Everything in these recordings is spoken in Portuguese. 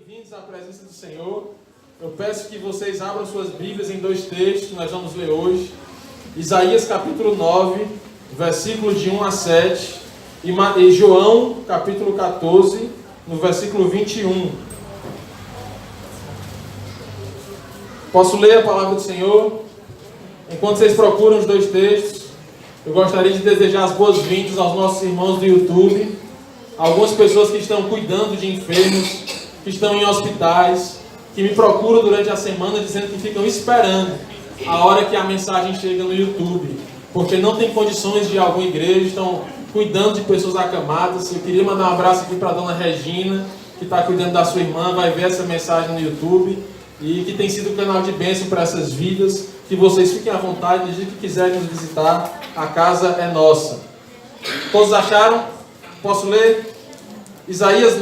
bem-vindos à presença do Senhor. Eu peço que vocês abram suas Bíblias em dois textos que nós vamos ler hoje. Isaías capítulo 9, versículos de 1 a 7 e João capítulo 14, no versículo 21. Posso ler a palavra do Senhor? Enquanto vocês procuram os dois textos, eu gostaria de desejar as boas-vindas aos nossos irmãos do YouTube, algumas pessoas que estão cuidando de enfermos, que estão em hospitais, que me procuram durante a semana dizendo que ficam esperando a hora que a mensagem chega no YouTube, porque não tem condições de ir a alguma igreja, estão cuidando de pessoas acamadas. Eu queria mandar um abraço aqui para a dona Regina, que está cuidando da sua irmã, vai ver essa mensagem no YouTube, e que tem sido um canal de bênção para essas vidas. Que vocês fiquem à vontade, no dia que quiserem nos visitar, a casa é nossa. Todos acharam? Posso ler? Isaías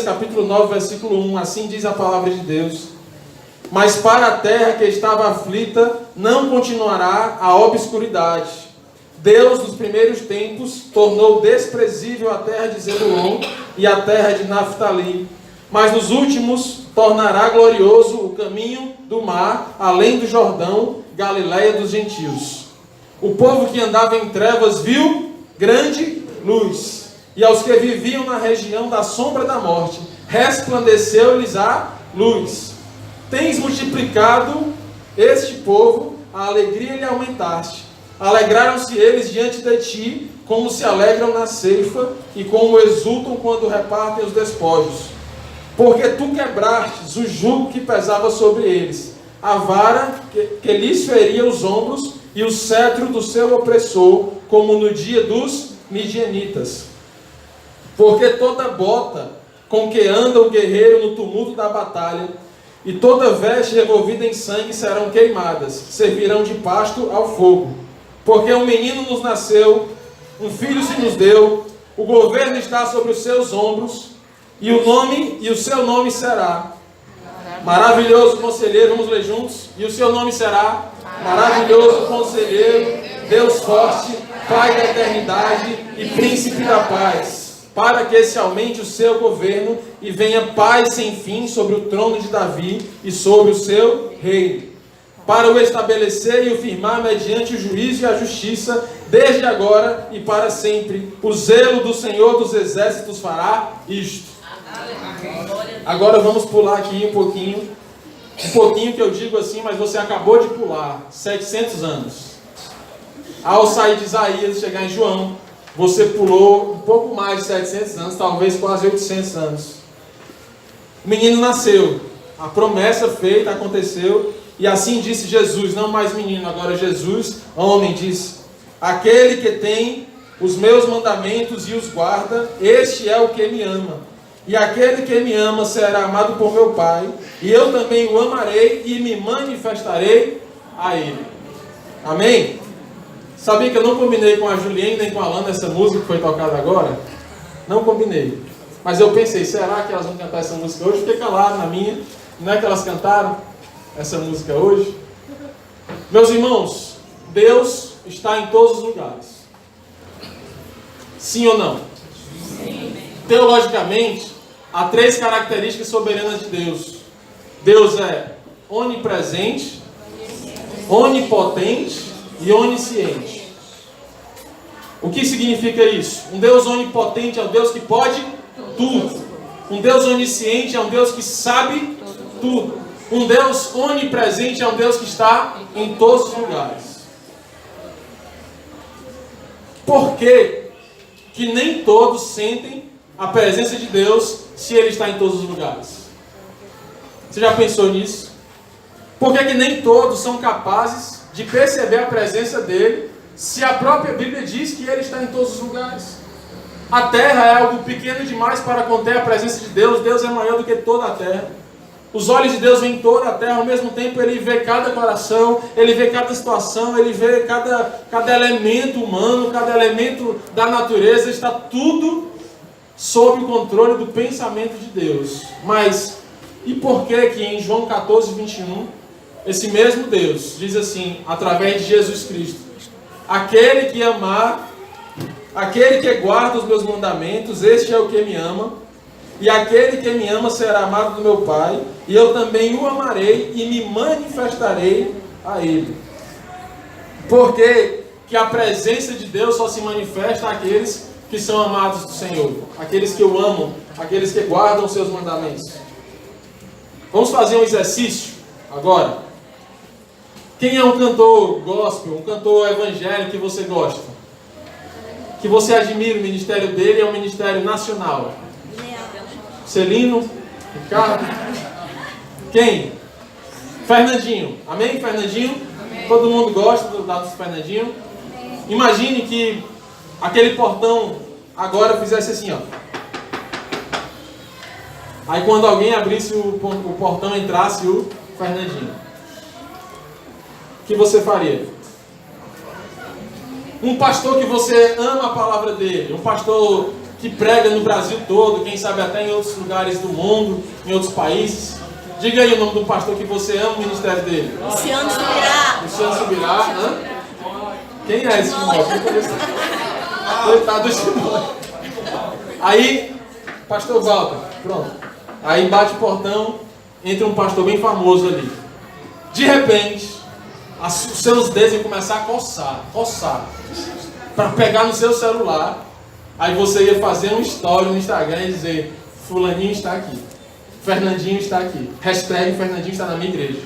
capítulo 9, versículo 1, assim diz a palavra de Deus. Mas para a terra que estava aflita, não continuará a obscuridade. Deus, nos primeiros tempos, tornou desprezível a terra de Zebulon e a terra de Naftali. Mas nos últimos, tornará glorioso o caminho do mar, além do Jordão, Galileia dos gentios. O povo que andava em trevas viu grande luz. E aos que viviam na região da sombra da morte, resplandeceu-lhes a luz. Tens multiplicado este povo, a alegria lhe aumentaste. Alegraram-se eles diante de ti, como se alegram na ceifa, e como exultam quando repartem os despojos. Porque tu quebrastes o jugo que pesava sobre eles, a vara que lhes feria os ombros, e o cetro do seu opressor, como no dia dos midianitas. Porque toda bota com que anda o guerreiro no tumulto da batalha, e toda veste revolvida em sangue serão queimadas, servirão de pasto ao fogo. Porque um menino nos nasceu, um filho se nos deu, o governo está sobre os seus ombros, e o seu nome será Maravilhoso Conselheiro. Vamos ler juntos? E o seu nome será Maravilhoso Conselheiro, Deus Forte, Pai da Eternidade e Príncipe da Paz. Para que se aumente o seu governo e venha paz sem fim sobre o trono de Davi e sobre o seu reino, para o estabelecer e o firmar mediante o juízo e a justiça, desde agora e para sempre. O zelo do Senhor dos Exércitos fará isto. Agora vamos pular aqui um pouquinho que eu digo assim, mas você acabou de pular 700 anos. Ao sair de Isaías e chegar em João, você pulou um pouco mais de 700 anos, talvez quase 800 anos. O menino nasceu, a promessa feita aconteceu, e assim disse Jesus, não mais menino, agora Jesus, homem, disse: aquele que tem os meus mandamentos e os guarda, este é o que me ama. E aquele que me ama será amado por meu Pai, e eu também o amarei e me manifestarei a ele. Amém? Sabia que eu não combinei com a Juliane nem com a Alana essa música que foi tocada agora? Não combinei. Mas eu pensei, será que elas vão cantar essa música hoje? Fiquei calado na minha. Não é que elas cantaram essa música hoje? Meus irmãos, Deus está em todos os lugares. Sim ou não? Sim. Teologicamente, há três características soberanas de Deus. Deus é onipresente, onipotente e onisciente. O que significa isso? Um Deus onipotente é um Deus que pode tudo. Um Deus onisciente é um Deus que sabe tudo. Um Deus onipresente é um Deus que está em todos os lugares. Por que nem todos sentem a presença de Deus se Ele está em todos os lugares? Você já pensou nisso? Por que nem todos são capazes de perceber a presença dele, se a própria Bíblia diz que ele está em todos os lugares? A terra é algo pequeno demais para conter a presença de Deus. Deus é maior do que toda a terra. Os olhos de Deus veem toda a terra, ao mesmo tempo ele vê cada coração, ele vê cada situação, ele vê cada elemento humano, cada elemento da natureza, está tudo sob o controle do pensamento de Deus. Mas, e por que em João 14, 21, esse mesmo Deus diz assim, através de Jesus Cristo: aquele que amar, aquele que guarda os meus mandamentos, este é o que me ama, E aquele que me ama será amado do meu Pai, e eu também o amarei e me manifestarei a ele. Porque que a presença de Deus só se manifesta àqueles que são amados do Senhor, aqueles que o amam, aqueles que guardam os seus mandamentos. Vamos fazer um exercício agora. Quem é um cantor gospel, um cantor evangélico que você gosta? Que você admira o ministério dele, é um ministério nacional. Celino? Ricardo? Quem? Fernandinho. Amém, Fernandinho? Amém. Todo mundo gosta do Fernandinho? Amém. Imagine que aquele portão agora fizesse assim, ó. Aí quando alguém abrisse o portão, entrasse o Fernandinho. O que você faria? Um pastor que você ama a palavra dele, um pastor que prega no Brasil todo, quem sabe até em outros lugares do mundo, em outros países. Diga aí o nome do pastor que você ama o ministério dele. Luciano Subirá. Luciano Subirá. Quem é esse Timóteo? Coitado do Timóteo. Aí, pastor Walter, pronto. Aí bate o portão, entra um pastor bem famoso ali. De repente, os seus dedos vão começar a coçar. Para pegar no seu celular. Aí você ia fazer um story no Instagram e dizer: fulaninho está aqui, Fernandinho está aqui, hashtag Fernandinho está na minha igreja.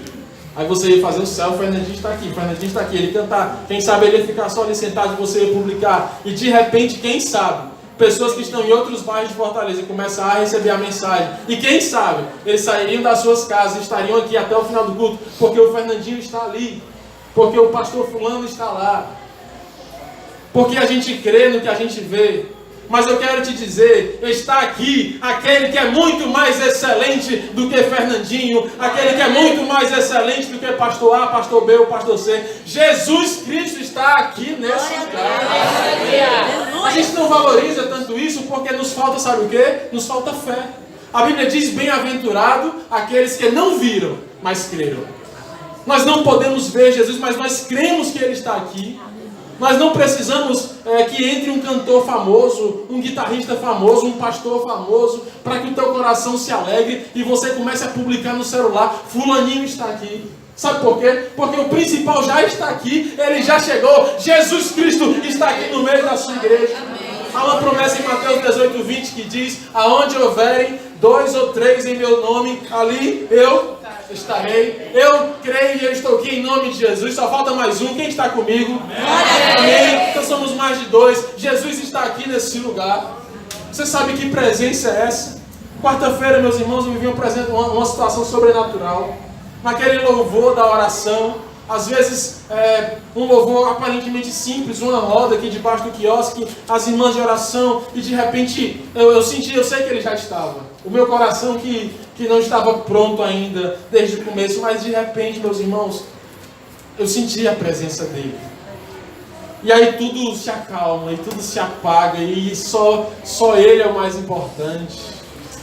Aí você ia fazer um selfie: Fernandinho está aqui, Fernandinho está aqui. Ele cantar, quem sabe ele ia ficar só ali sentado e você ia publicar. E de repente, quem sabe, pessoas que estão em outros bairros de Fortaleza começam a receber a mensagem. E quem sabe, eles sairiam das suas casas e estariam aqui até o final do culto, porque o Fernandinho está ali, porque o pastor fulano está lá, porque a gente crê no que a gente vê. Mas eu quero te dizer, está aqui aquele que é muito mais excelente do que Fernandinho, aquele que é muito mais excelente do que pastor A, pastor B ou pastor C. Jesus Cristo está aqui nesse lugar. A gente não valoriza tanto isso porque nos falta, sabe o quê? Nos falta fé. A Bíblia diz: bem-aventurado aqueles que não viram, mas creram. Nós não podemos ver Jesus, mas nós cremos que Ele está aqui. Nós não precisamos que entre um cantor famoso, um guitarrista famoso, um pastor famoso, para que o teu coração se alegre e você comece a publicar no celular: fulaninho está aqui. Sabe por quê? Porque o principal já está aqui, ele já chegou. Jesus Cristo está aqui no meio da sua igreja. Há uma promessa em Mateus 18:20 que diz: aonde houverem 2 ou 3 em meu nome, ali eu estarei. Eu creio e eu estou aqui em nome de Jesus. Só falta mais um. Quem está comigo? Amém. Então somos mais de 2. Jesus está aqui nesse lugar. Você sabe que presença é essa? Quarta-feira, meus irmãos, eu vivi uma situação sobrenatural. Naquele louvor da oração, às vezes um louvor aparentemente simples, uma roda aqui debaixo do quiosque, as irmãs de oração, e de repente eu senti, eu sei que ele já estava. O meu coração que não estava pronto ainda desde o começo, mas de repente, meus irmãos, eu senti a presença dele. E aí tudo se acalma, e tudo se apaga, e só ele é o mais importante.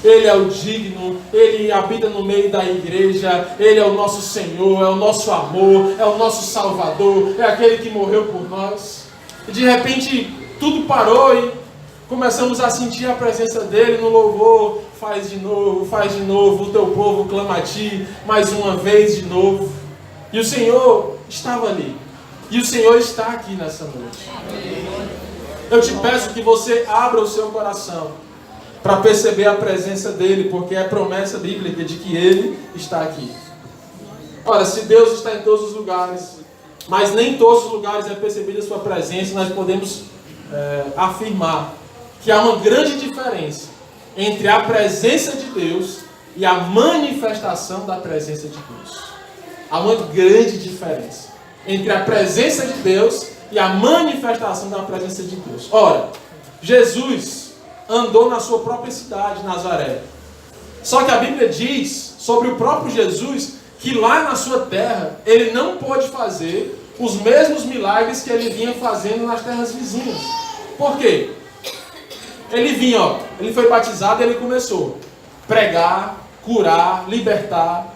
Ele é o digno, Ele habita no meio da igreja, Ele é o nosso Senhor, é o nosso amor, é o nosso Salvador, é aquele que morreu por nós. E de repente tudo parou e começamos a sentir a presença dEle no louvor. Faz de novo, o teu povo clama a Ti, mais uma vez de novo. E o Senhor estava ali, e o Senhor está aqui nessa noite. Eu te peço que você abra o seu coração para perceber a presença dele, porque é promessa bíblica de que ele está aqui. Ora, se Deus está em todos os lugares, mas nem em todos os lugares é percebida a sua presença, nós podemos afirmar que há uma grande diferença entre a presença de Deus e a manifestação da presença de Deus. Há uma grande diferença entre a presença de Deus e a manifestação da presença de Deus. Ora, Jesus andou na sua própria cidade, Nazaré. Só que a Bíblia diz sobre o próprio Jesus que lá na sua terra ele não pôde fazer os mesmos milagres que ele vinha fazendo nas terras vizinhas. Por quê? Ele vinha, ele foi batizado e ele começou a pregar, curar, libertava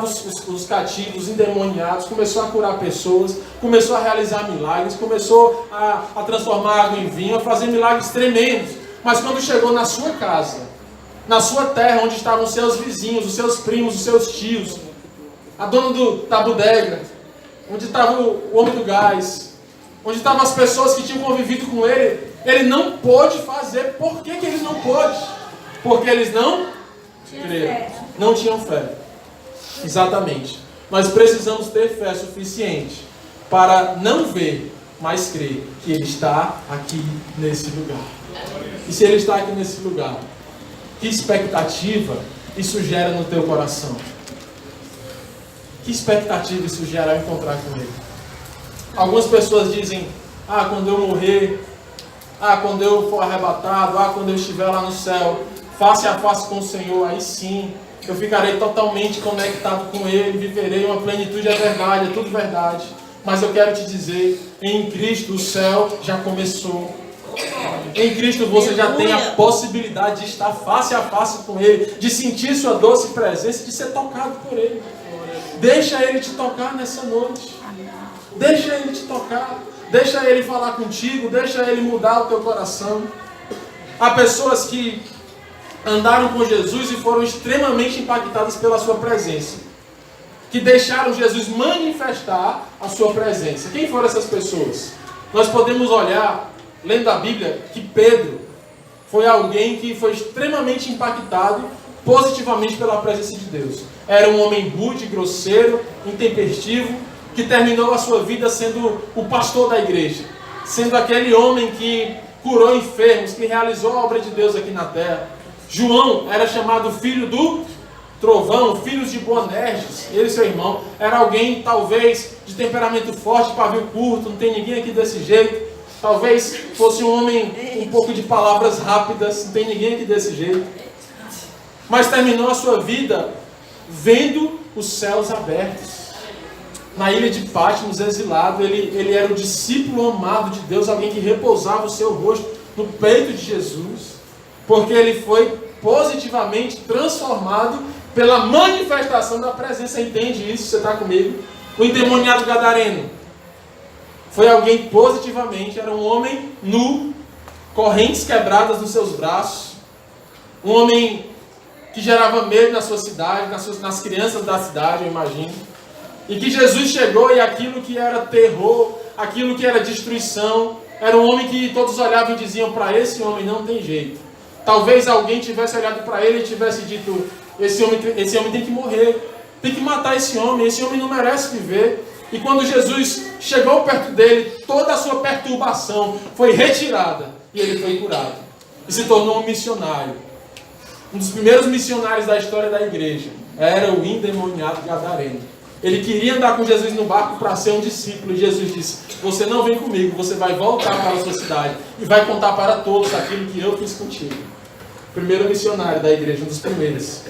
os cativos, os endemoniados, começou a curar pessoas, começou a realizar milagres, começou a transformar água em vinho, a fazer milagres tremendos. Mas quando chegou na sua casa, na sua terra, onde estavam os seus vizinhos, os seus primos, os seus tios, a dona da bodega, onde estava o homem do gás, onde estavam as pessoas que tinham convivido com ele, ele não pôde fazer. Por que ele não pôde? Porque eles não creram, não tinham fé. Exatamente. Nós precisamos ter fé suficiente para não ver, mas crer que ele está aqui nesse lugar. E se ele está aqui nesse lugar, que expectativa isso gera no teu coração? Que expectativa isso gera ao encontrar com ele? Algumas pessoas dizem: quando eu morrer, quando eu for arrebatado, quando eu estiver lá no céu, face a face com o Senhor, aí sim, eu ficarei totalmente conectado com ele, viverei uma plenitude, é verdade, é tudo verdade. Mas eu quero te dizer, em Cristo o céu já começou. Em Cristo você já tem a possibilidade de estar face a face com ele, de sentir sua doce presença, de ser tocado por ele. Deixa ele te tocar nessa noite. Deixa ele te tocar. Deixa ele falar contigo. Deixa ele mudar o teu coração. Há pessoas que andaram com Jesus e foram extremamente impactadas pela sua presença, que deixaram Jesus manifestar a sua presença. Quem foram essas pessoas? Nós podemos olhar, lendo a Bíblia, que Pedro foi alguém que foi extremamente impactado positivamente pela presença de Deus. Era um homem rude, grosseiro, intempestivo, que terminou a sua vida sendo o pastor da igreja, sendo aquele homem que curou enfermos, que realizou a obra de Deus aqui na terra. João era chamado filho do trovão, filhos de Boanerges. Ele e seu irmão era alguém talvez de temperamento forte, pavio curto, não tem ninguém aqui desse jeito. Talvez fosse um homem com um pouco de palavras rápidas, não tem ninguém aqui desse jeito. Mas terminou a sua vida vendo os céus abertos. Na ilha de Patmos, exilado, ele era o discípulo amado de Deus, alguém que repousava o seu rosto no peito de Jesus, porque ele foi positivamente transformado pela manifestação da presença. Entende isso? Você está comigo? O endemoniado gadareno foi alguém positivamente, era um homem nu, correntes quebradas nos seus braços, um homem que gerava medo na sua cidade, nas crianças da cidade, eu imagino. E que Jesus chegou e aquilo que era terror, aquilo que era destruição, era um homem que todos olhavam e diziam: para esse homem não tem jeito. Talvez alguém tivesse olhado para ele e tivesse dito: esse homem tem que morrer, tem que matar esse homem não merece viver. E quando Jesus chegou perto dele, toda a sua perturbação foi retirada e ele foi curado. E se tornou um missionário. Um dos primeiros missionários da história da igreja era o endemoniado gadareno. Ele queria andar com Jesus no barco para ser um discípulo. E Jesus disse: você não vem comigo, você vai voltar para a sua cidade e vai contar para todos aquilo que eu fiz contigo. Primeiro missionário da igreja, um dos primeiros.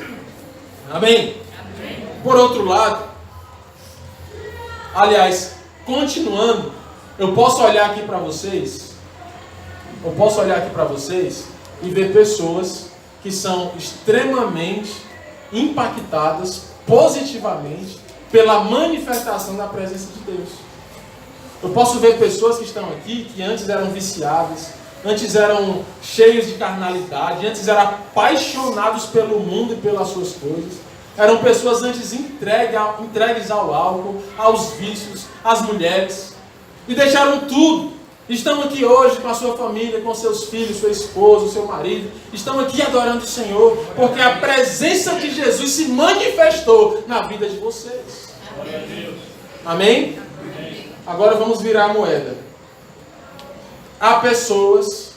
Amém? Amém. Por outro lado, aliás, continuando, eu posso olhar aqui para vocês e ver pessoas que são extremamente impactadas positivamente pela manifestação da presença de Deus. Eu posso ver pessoas que estão aqui, que antes eram viciadas, antes eram cheios de carnalidade, antes eram apaixonados pelo mundo e pelas suas coisas. Eram pessoas antes entregues ao álcool, aos vícios, às mulheres. E deixaram tudo. Estão aqui hoje com a sua família, com seus filhos, sua esposa, seu marido. Estão aqui adorando o Senhor, porque a presença de Jesus se manifestou na vida de vocês. Amém? Agora vamos virar a moeda. Há pessoas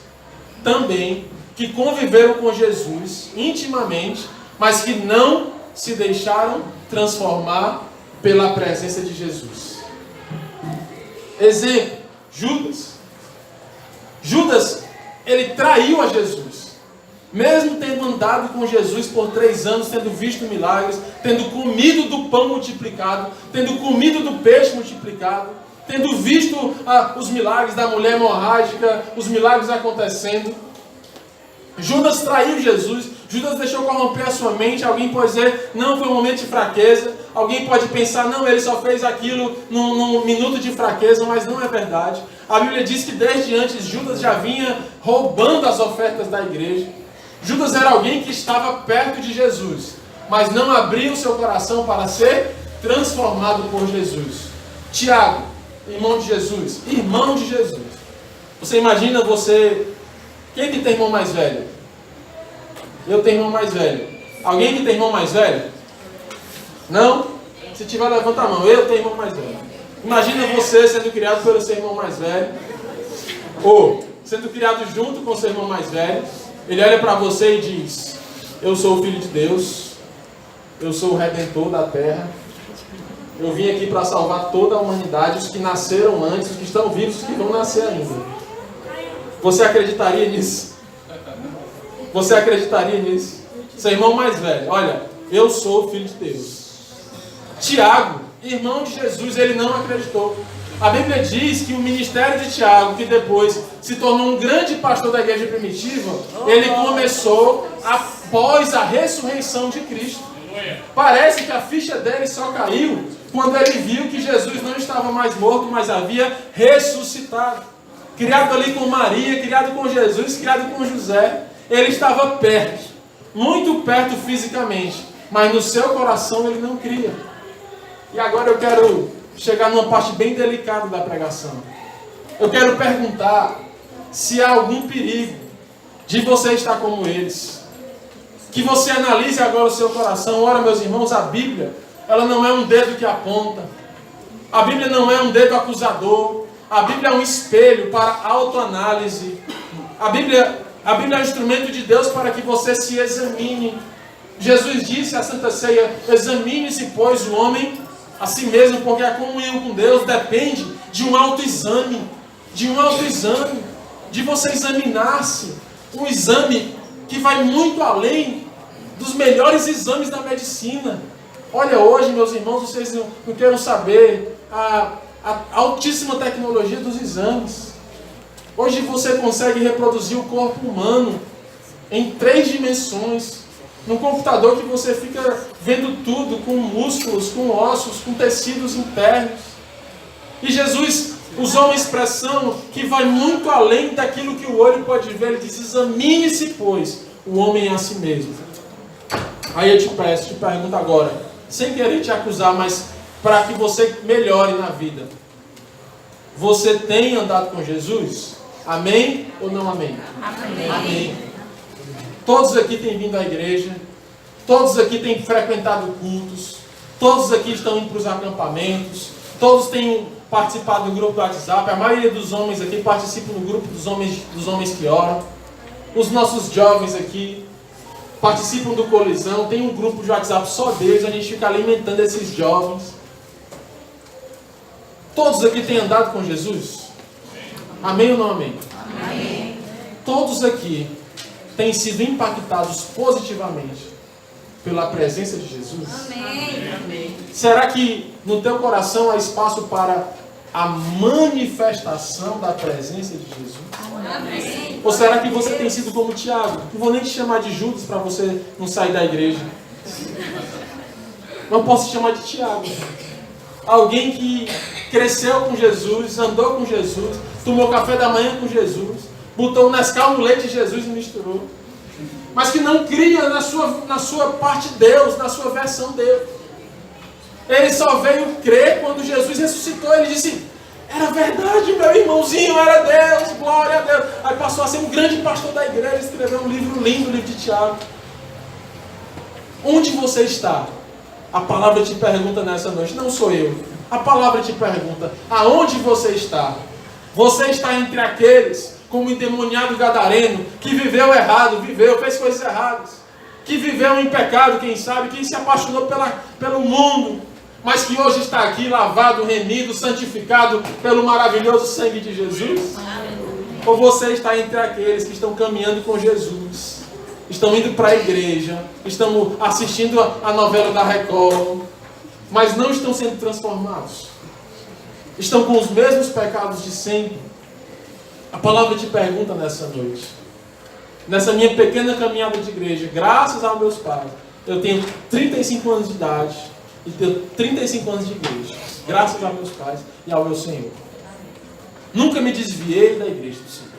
também que conviveram com Jesus intimamente, mas que não se deixaram transformar pela presença de Jesus. Exemplo, Judas, ele traiu a Jesus. Mesmo tendo andado com Jesus por 3 anos, tendo visto milagres, tendo comido do pão multiplicado, tendo comido do peixe multiplicado, tendo visto os milagres da mulher hemorrágica, os milagres acontecendo, Judas traiu Jesus. Judas deixou corromper a sua mente. Alguém pode dizer: não, foi um momento de fraqueza. Alguém pode pensar: não, ele só fez aquilo num minuto de fraqueza. Mas não é verdade. A Bíblia diz que desde antes Judas já vinha roubando as ofertas da igreja. Judas era alguém que estava perto de Jesus, mas não abria o seu coração para ser transformado por Jesus. Tiago, irmão de Jesus, irmão de Jesus. Você imagina você... Quem que tem irmão mais velho? Eu tenho irmão mais velho. Alguém que tem irmão mais velho? Não? Se tiver, levanta a mão. Eu tenho irmão mais velho. Imagina você sendo criado pelo seu irmão mais velho, ou sendo criado junto com seu irmão mais velho. Ele olha para você e diz: eu sou o Filho de Deus, eu sou o Redentor da terra, eu vim aqui para salvar toda a humanidade, os que nasceram antes, os que estão vivos, os que vão nascer ainda. Você acreditaria nisso? Você acreditaria nisso? Seu irmão mais velho: olha, eu sou o Filho de Deus. Tiago, irmão de Jesus, ele não acreditou. A Bíblia diz que o ministério de Tiago, que depois se tornou um grande pastor da igreja primitiva, ele começou após a ressurreição de Cristo. Parece que a ficha dele só caiu quando ele viu que Jesus não estava mais morto, mas havia ressuscitado. Criado ali com Maria, criado com Jesus, criado com José, ele estava perto, muito perto fisicamente, mas no seu coração ele não cria. E agora eu quero chegar numa parte bem delicada da pregação. Eu quero perguntar se há algum perigo de você estar como eles. Que você analise agora o seu coração. Ora, meus irmãos, a Bíblia, ela não é um dedo que aponta. A Bíblia não é um dedo acusador. A Bíblia é um espelho para autoanálise. A Bíblia é um instrumento de Deus para que você se examine. Jesus disse à Santa Ceia: examine-se, pois, o homem a si mesmo, porque a comunhão com Deus depende de um autoexame, de você examinar-se, um exame que vai muito além dos melhores exames da medicina. Olha, hoje, meus irmãos, vocês não querem saber a altíssima tecnologia dos exames. Hoje você consegue reproduzir o corpo humano em 3 dimensões. Num computador que você fica vendo tudo, com músculos, com ossos, com tecidos internos. E Jesus usou uma expressão que vai muito além daquilo que o olho pode ver. Ele diz: examine-se, pois, o homem a si mesmo. Aí eu te pergunto agora, sem querer te acusar, mas para que você melhore na vida. Você tem andado com Jesus? Amém ou não amém? Amém. Amém. Todos aqui têm vindo à igreja, todos aqui têm frequentado cultos, todos aqui estão indo para os acampamentos, todos têm participado do grupo do WhatsApp. A maioria dos homens aqui participam do grupo dos homens que oram. Os nossos jovens aqui participam do Colisão, tem um grupo de WhatsApp só deles, a gente fica alimentando esses jovens. Todos aqui têm andado com Jesus? Amém ou não amém? Amém. Todos aqui têm sido impactados positivamente pela presença de Jesus? Amém. Será que no teu coração há espaço para a manifestação da presença de Jesus? Amém. Ou será que você tem sido como Tiago? Não vou nem te chamar de Judas para você não sair da igreja. Não posso te chamar de Tiago. Alguém que cresceu com Jesus, andou com Jesus, tomou café da manhã com Jesus, botou um Nescau no leite de Jesus e misturou. Mas que não cria na sua parte Deus, na sua versão Deus. Ele só veio crer quando Jesus ressuscitou. Ele disse: era verdade, meu irmãozinho, era Deus, glória a Deus. Aí passou a ser um grande pastor da igreja, escreveu um livro lindo, o livro de Tiago. Onde você está? A palavra te pergunta nessa noite, não sou eu. A palavra te pergunta, aonde você está? Você está entre aqueles, como o endemoniado gadareno, que viveu errado, fez coisas erradas, que viveu em pecado, quem sabe, que se apaixonou pelo mundo, mas que hoje está aqui lavado, remido, santificado pelo maravilhoso sangue de Jesus? Ou você está entre aqueles que estão caminhando com Jesus, estão indo para a igreja, estão assistindo a novela da Record, mas não estão sendo transformados? Estão com os mesmos pecados de sempre? A palavra te pergunta nessa noite, nessa minha pequena caminhada de igreja, graças aos meus pais, eu tenho 35 anos de idade e tenho 35 anos de igreja, graças aos meus pais e ao meu Senhor. Nunca me desviei da igreja do Senhor.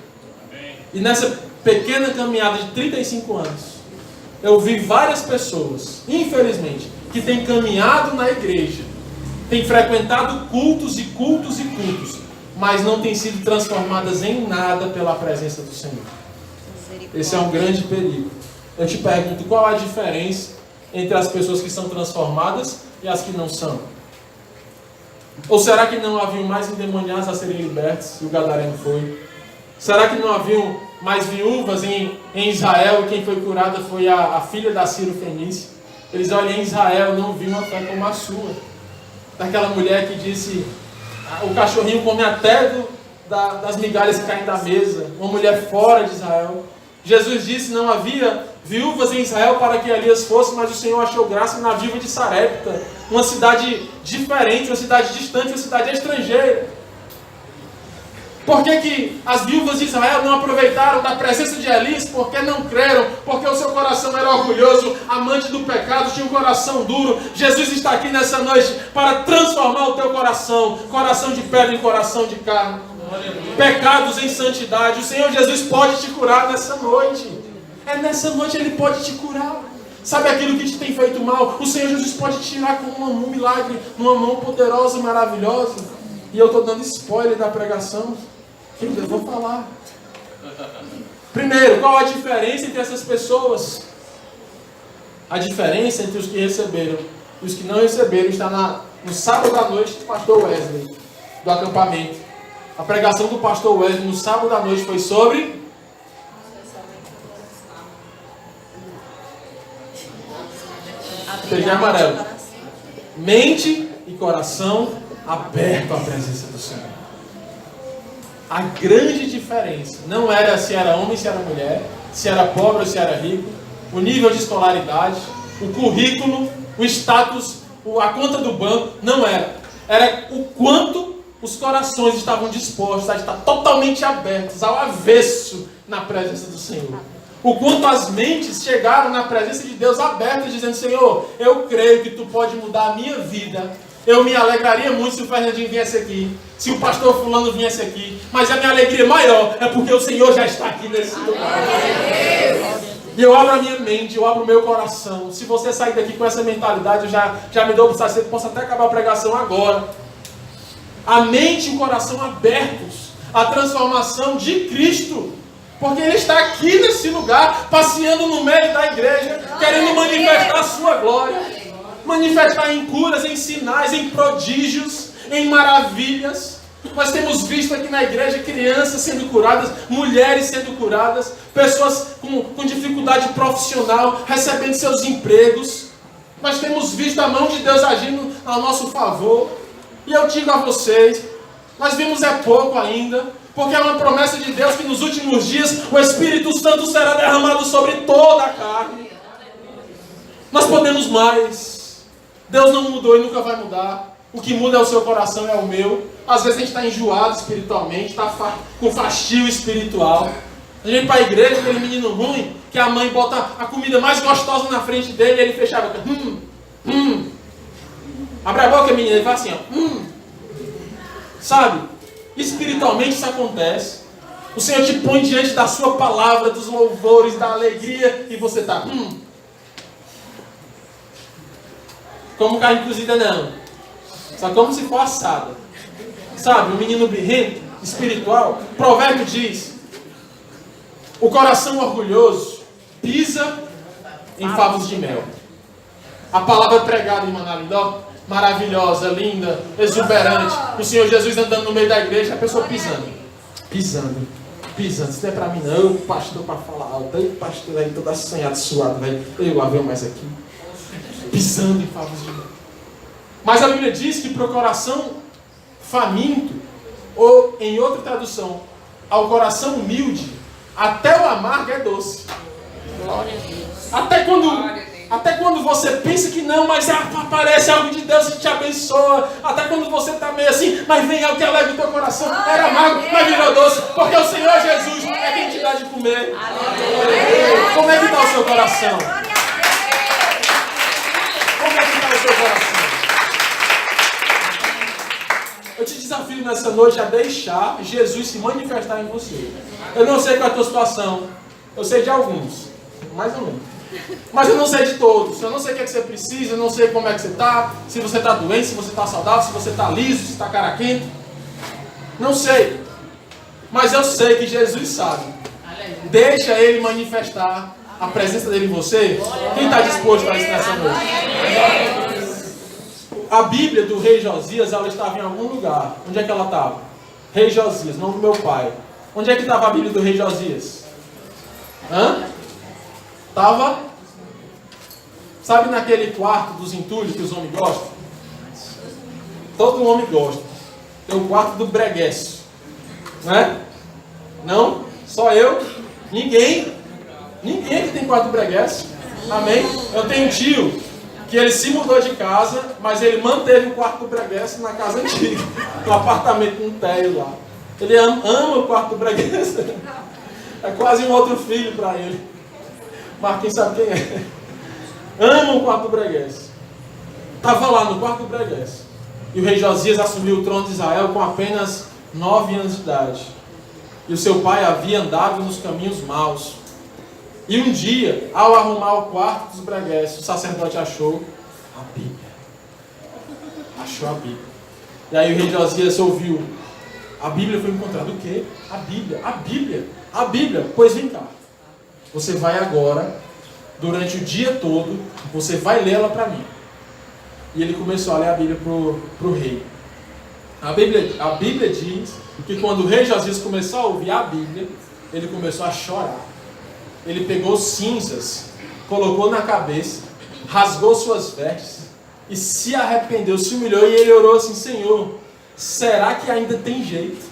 E nessa pequena caminhada de 35 anos, eu vi várias pessoas, infelizmente, que têm caminhado na igreja, têm frequentado cultos e cultos e cultos, mas não têm sido transformadas em nada pela presença do Senhor. Esse é um grande perigo. Eu te pergunto, qual a diferença entre as pessoas que são transformadas e as que não são? Ou será que não haviam mais endemoniados a serem libertos e o gadareno foi? Será que não haviam mais viúvas em Israel e quem foi curada foi a filha da Ciro Fenícia? Eles olham, em Israel não vi uma fé como a sua. Daquela mulher que disse, o cachorrinho come até das migalhas que caem da mesa. Uma mulher fora de Israel. Jesus disse, não havia viúvas em Israel para que Elias fosse, mas o Senhor achou graça na viúva de Sarepta, uma cidade diferente, uma cidade distante, uma cidade estrangeira. Por que as viúvas de Israel não aproveitaram da presença de Elias? Porque não creram, porque o seu coração era orgulhoso, amante do pecado, tinha um coração duro. Jesus está aqui nessa noite para transformar o teu coração, coração de pedra em coração de carne. Pecados em santidade. O Senhor Jesus pode te curar nessa noite. É nessa noite Ele pode te curar. Sabe aquilo que te tem feito mal? O Senhor Jesus pode tirar com um milagre, numa mão poderosa e maravilhosa. E eu estou dando spoiler da pregação. Eu vou falar. Primeiro, qual a diferença entre essas pessoas? A diferença entre os que receberam e os que não receberam está no sábado à noite do pastor Wesley, do acampamento. A pregação do pastor Wesley no sábado à noite foi sobre feijão amarelo. Mente e coração aberto à presença do Senhor. A grande diferença não era se era homem, se era mulher, se era pobre ou se era rico, o nível de escolaridade, o currículo, o status, a conta do banco, não era. Era o quanto os corações estavam dispostos a estar totalmente abertos, ao avesso na presença do Senhor. O quanto as mentes chegaram na presença de Deus abertas, dizendo, Senhor, eu creio que Tu pode mudar a minha vida. Eu me alegraria muito se o Fernandinho viesse aqui, se o pastor fulano viesse aqui, mas a minha alegria maior é porque o Senhor já está aqui nesse lugar. E eu abro a minha mente, eu abro o meu coração. Se você sair daqui com essa mentalidade, eu já me dou para você possa até acabar a pregação agora. A mente e o coração abertos à transformação de Cristo. Porque Ele está aqui nesse lugar, passeando no meio da igreja, querendo manifestar a sua glória. Manifestar em curas, em sinais, em prodígios, em maravilhas. Nós temos visto aqui na igreja crianças sendo curadas, mulheres sendo curadas, pessoas com dificuldade profissional recebendo seus empregos. Nós temos visto a mão de Deus agindo ao nosso favor. E eu digo a vocês, nós vimos é pouco ainda, porque é uma promessa de Deus que nos últimos dias o Espírito Santo será derramado sobre toda a carne. Nós podemos mais. Deus não mudou e nunca vai mudar. O que muda é o seu coração, é o meu. Às vezes a gente está enjoado espiritualmente, está com fastio espiritual. A gente vai para a igreja, aquele menino ruim, que a mãe bota a comida mais gostosa na frente dele e ele fecha a boca. Abre a boca, menina, ele faz assim, ó. Sabe? Espiritualmente isso acontece. O Senhor te põe diante da sua palavra, dos louvores, da alegria, e você está... Como carne cozida não. Só como se for assada. Sabe, o menino birrento, espiritual. O provérbio diz, o coração orgulhoso pisa em favos de mel. A palavra pregada em Manalindó, maravilhosa, linda, exuberante. O Senhor Jesus andando no meio da igreja, a pessoa pisando. Pisando. Isso não é pra mim não, o pastor para falar alto. Aí o pastor aí todo assanhado, suado, velho. Eu havia mais aqui. Pisando em favos de mel. Mas a Bíblia diz que para o coração faminto, ou em outra tradução, ao coração humilde, até o amargo é doce. Glória a Deus. Até quando você pensa que não, mas aparece algo de Deus que te abençoa. Até quando você está meio assim, mas vem algo que alegra o teu coração. Era amargo, mas virou doce. Porque o Senhor Jesus é quem te dá de comer. Como é que está o seu coração? Como é que está o seu coração? Eu te desafio nessa noite a deixar Jesus se manifestar em você. Eu não sei qual é a tua situação. Eu sei de alguns, mais ou menos. Mas eu não sei de todos. Eu não sei o que, é que você precisa, eu não sei como é que você está, se você está doente, se você está saudável, se você está liso, se está caraquento. Não sei. Mas eu sei que Jesus sabe. Deixa Ele manifestar a presença dele em você. Quem está disposto a isso nessa noite? A Bíblia do rei Josias, ela estava em algum lugar. Onde é que ela estava? Rei Josias, nome do meu pai. Onde é que estava a Bíblia do rei Josias? Estava, sabe naquele quarto dos entulhos que os homens gostam? Todo homem gosta. Tem o quarto do breguesso. Não é? Não? Só eu? Ninguém aqui tem quarto do breguesso. Amém? Eu tenho um tio que ele se mudou de casa, mas ele manteve o quarto do breguesso na casa antiga. No apartamento, no térreo lá. Ele ama o quarto do breguesso. É quase um outro filho para ele. Marquinhos sabe quem é. Ama o quarto do breguesso. Estava lá no quarto do breguesso. E o rei Josias assumiu o trono de Israel com apenas 9 anos de idade. E o seu pai havia andado nos caminhos maus. E um dia, ao arrumar o quarto dos breguesos, o sacerdote achou a Bíblia. Achou a Bíblia. E aí o rei Josias ouviu. A Bíblia foi encontrada. O quê? A Bíblia. A Bíblia. A Bíblia. Pois vem cá. Você vai agora, durante o dia todo, você vai lê-la para mim. E ele começou a ler a Bíblia para o rei. A Bíblia diz que quando o rei Josias começou a ouvir a Bíblia, ele começou a chorar. Ele pegou cinzas, colocou na cabeça, rasgou suas vestes e se arrependeu, se humilhou e ele orou assim: Senhor, será que ainda tem jeito?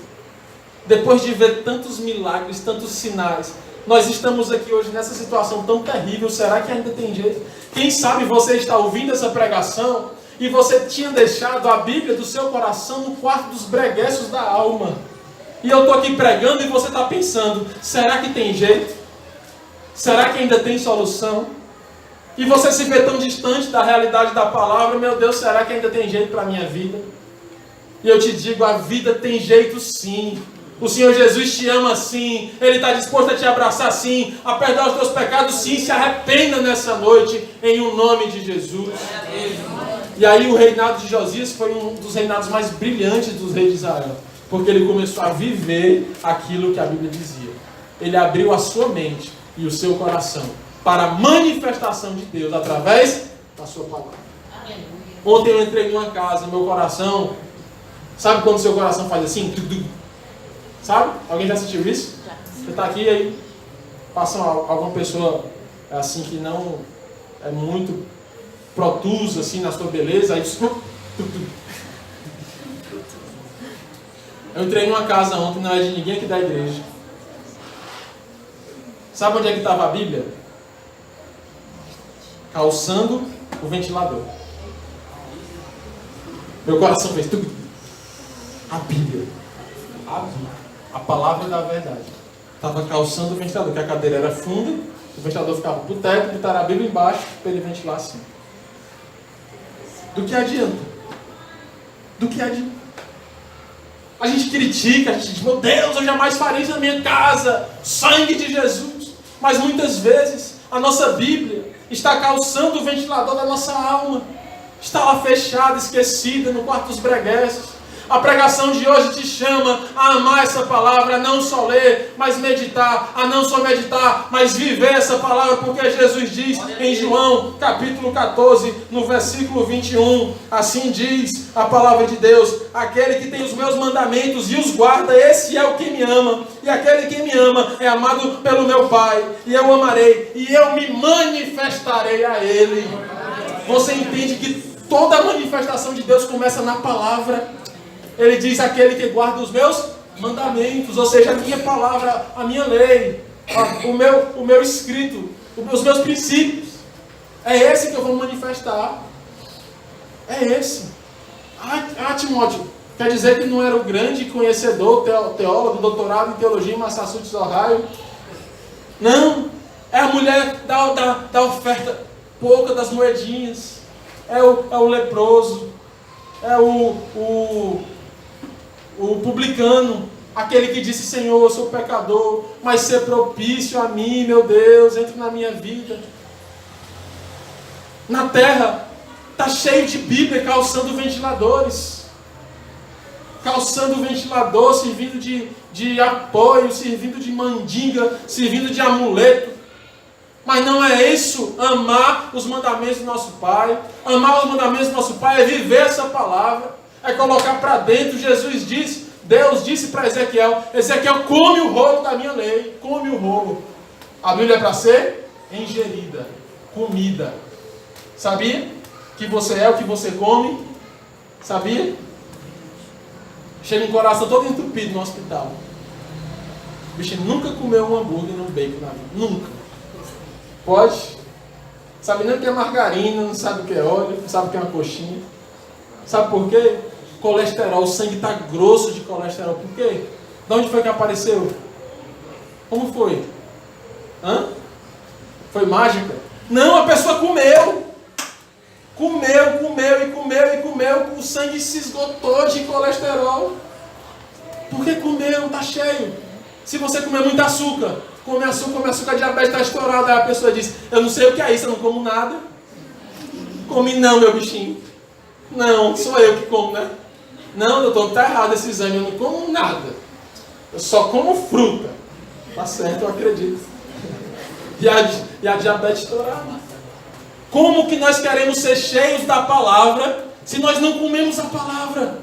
Depois de ver tantos milagres, tantos sinais, nós estamos aqui hoje nessa situação tão terrível, será que ainda tem jeito? Quem sabe você está ouvindo essa pregação e você tinha deixado a Bíblia do seu coração no quarto dos bregueços da alma. E eu estou aqui pregando e você está pensando: será que tem jeito? Será que ainda tem solução? E você se vê tão distante da realidade da palavra. Meu Deus, será que ainda tem jeito para a minha vida? E eu te digo, a vida tem jeito sim. O Senhor Jesus te ama sim. Ele está disposto a te abraçar sim, a perdoar os teus pecados sim. Se arrependa nessa noite, em o nome de Jesus. E aí o reinado de Josias foi um dos reinados mais brilhantes dos reis de Israel, porque ele começou a viver aquilo que a Bíblia dizia. Ele abriu a sua mente e o seu coração para a manifestação de Deus através da sua palavra. Ontem eu entrei numa casa, meu coração, sabe quando seu coração faz assim? Sabe? Alguém já assistiu isso? Você está aqui e aí passa alguma pessoa assim que não é muito protusa assim na sua beleza, aí eu entrei numa casa ontem, não é de ninguém aqui da igreja. Sabe onde é que estava a Bíblia? Calçando o ventilador. Meu coração fez tudo. A Bíblia. A Bíblia. A palavra da verdade. Estava calçando o ventilador, porque a cadeira era funda, o ventilador ficava para o teto, botaram a Bíblia embaixo para ele ventilar assim. Do que adianta? Do que adianta? A gente critica, a gente diz: meu Deus, eu jamais farei isso na minha casa. Sangue de Jesus. Mas muitas vezes a nossa Bíblia está calçando o ventilador da nossa alma. Está lá fechada, esquecida, no quarto dos breguesos. A pregação de hoje te chama a amar essa palavra, a não só ler, mas meditar, a não só meditar, mas viver essa palavra, porque Jesus diz em João, capítulo 14, no versículo 21, assim diz a palavra de Deus: aquele que tem os meus mandamentos e os guarda, esse é o que me ama, e aquele que me ama é amado pelo meu Pai, e eu amarei, e eu me manifestarei a ele. Você entende que toda a manifestação de Deus começa na palavra. Ele diz: aquele que guarda os meus mandamentos, ou seja, a minha palavra, a minha lei, o meu escrito, os meus princípios. É esse que eu vou manifestar. É esse. Timóteo, quer dizer que não era o grande conhecedor, teólogo, doutorado em teologia em Massachusetts, Ohio? Não. É a mulher da oferta pouca das moedinhas. É o leproso. É o publicano Aquele que disse, Senhor, eu sou pecador, mas ser propício a mim, meu Deus, entre na minha vida. Na terra, está cheio de Bíblia calçando ventiladores. Calçando ventilador, servindo de apoio, servindo de mandinga, servindo de amuleto. Mas não é isso, amar os mandamentos do nosso Pai. Amar os mandamentos do nosso Pai é viver essa palavra, é colocar para dentro. Jesus disse, Deus disse para Ezequiel, Ezequiel, come o rolo da minha lei, come o rolo. A Bíblia é para ser ingerida, comida. Sabia que você é o que você come? Sabia? Chega um coração todo entupido no hospital. O bichinho nunca comeu um hambúrguer num bacon na vida, nunca. Pode? Sabe nem o que é margarina, não sabe o que é óleo, não sabe o que é uma coxinha. Sabe por quê? Colesterol, o sangue está grosso de colesterol. Por quê? De onde foi que apareceu? Como foi? Hã? Foi mágica? Não, a pessoa comeu. Comeu, o sangue se esgotou de colesterol. Porque comeu, está cheio. Se você comer muito açúcar, come açúcar, a diabetes está estourada. Aí a pessoa diz, eu não sei o que é isso, eu não como nada. Come não, meu bichinho. Não, sou eu que como, né? Não, doutor, está errado esse exame, eu não como nada. Eu só como fruta. Tá certo, eu acredito. E a diabetes estourada. Como que nós queremos ser cheios da palavra se nós não comemos a palavra?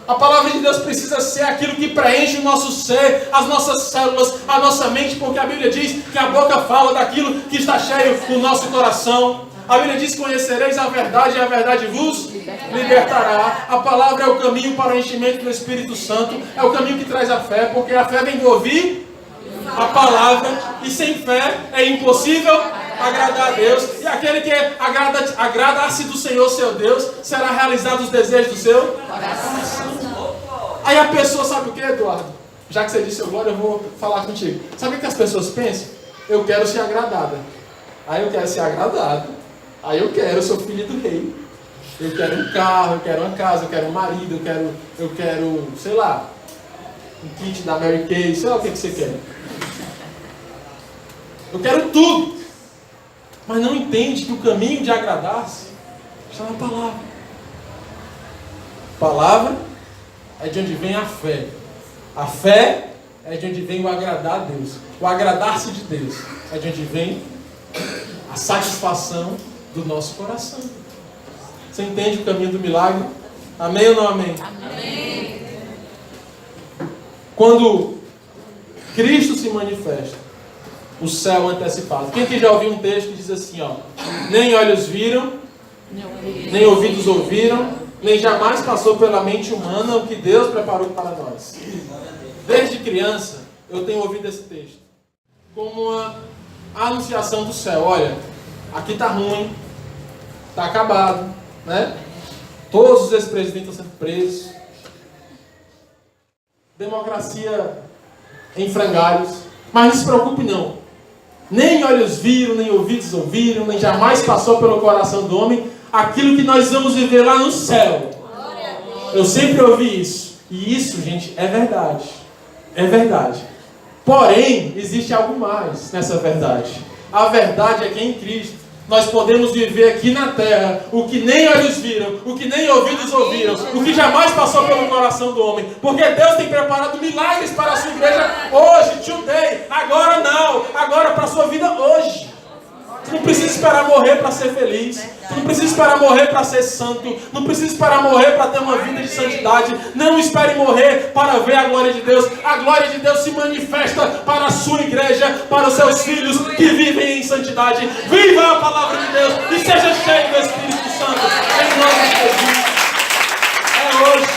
A palavra de Deus precisa ser aquilo que preenche o nosso ser, as nossas células, a nossa mente, porque a Bíblia diz que a boca fala daquilo que está cheio no nosso coração. A Bíblia diz, conhecereis a verdade e a verdade vos libertará. A palavra é o caminho para o enchimento do Espírito Santo, é o caminho que traz a fé, porque a fé vem de ouvir a palavra, e sem fé é impossível agradar a Deus. E aquele que agrada-se do Senhor, seu Deus, será realizado os desejos do seu coração. Aí a pessoa sabe o que, Eduardo? Já que você disse agora, eu vou falar contigo. Sabe o que as pessoas pensam? Eu quero ser agradada. Aí eu quero ser agradado. Aí eu sou filho do rei. Eu quero um carro, eu quero uma casa, eu quero um marido, eu quero, sei lá, um kit da Mary Kay, sei lá o que você quer. Eu quero tudo. Mas não entende que o caminho de agradar-se está na palavra. Palavra é de onde vem a fé. A fé é de onde vem o agradar a Deus. O agradar-se de Deus é de onde vem a satisfação do nosso coração. Você entende o caminho do milagre? Amém ou não amém? Amém. Quando Cristo se manifesta, o céu antecipado. Quem aqui já ouviu um texto que diz assim, ó, nem olhos viram, nem ouvidos ouviram, nem jamais passou pela mente humana o que Deus preparou para nós. Desde criança, eu tenho ouvido esse texto como uma anunciação do céu. Olha, aqui está ruim, está acabado, né? Todos os ex-presidentes estão sendo presos. Democracia em frangalhos. Mas não se preocupe não. Nem olhos viram, nem ouvidos ouviram, nem jamais passou pelo coração do homem aquilo que nós vamos viver lá no céu. Eu sempre ouvi isso. E isso, gente, é verdade. É verdade. Porém, existe algo mais nessa verdade. A verdade é que em Cristo nós podemos viver aqui na terra o que nem olhos viram, o que nem ouvidos ouviram, o que jamais passou pelo coração do homem. Porque Deus tem preparado milagres para a sua igreja hoje, today, agora não, agora para a sua vida hoje. Você não precisa esperar morrer para ser feliz. Você não precisa esperar morrer para ser santo. Não precisa esperar morrer para ter uma vida de santidade. Não espere morrer para ver a glória de Deus. A glória de Deus se manifesta para a sua igreja, para os seus filhos que vivem em santidade. Viva a palavra de Deus e seja cheio do Espírito Santo. Em nome de Jesus. É hoje.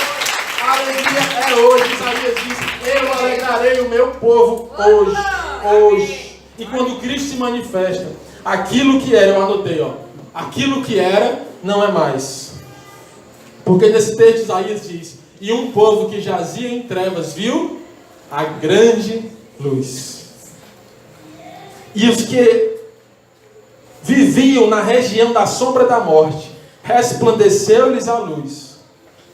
A alegria é hoje. Isaías diz, eu alegrarei o meu povo hoje. Hoje. E quando Cristo se manifesta, aquilo que era, eu anotei, ó. Aquilo que era, não é mais. Porque nesse texto Isaías diz, e um povo que jazia em trevas viu a grande luz. E os que viviam na região da sombra da morte, resplandeceu-lhes a luz.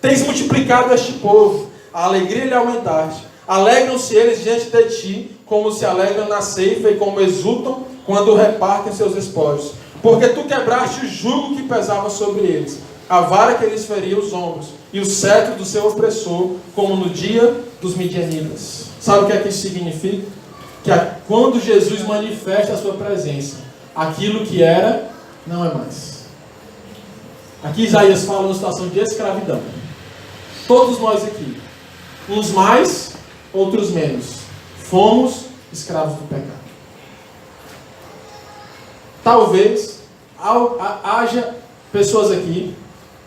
Tens multiplicado este povo, a alegria lhe aumentaste, Alegram-se eles diante de ti, como se alegram na ceifa e como exultam quando repartem seus espólios. Porque tu quebraste o jugo que pesava sobre eles, a vara que lhes feria os ombros, e o cetro do seu opressor, como no dia dos midianitas. Sabe o que é que isso significa? Que quando Jesus manifesta a sua presença, aquilo que era, não é mais. Aqui Isaías fala uma situação de escravidão. Todos nós aqui, uns mais, outros menos, fomos escravos do pecado. Talvez haja pessoas aqui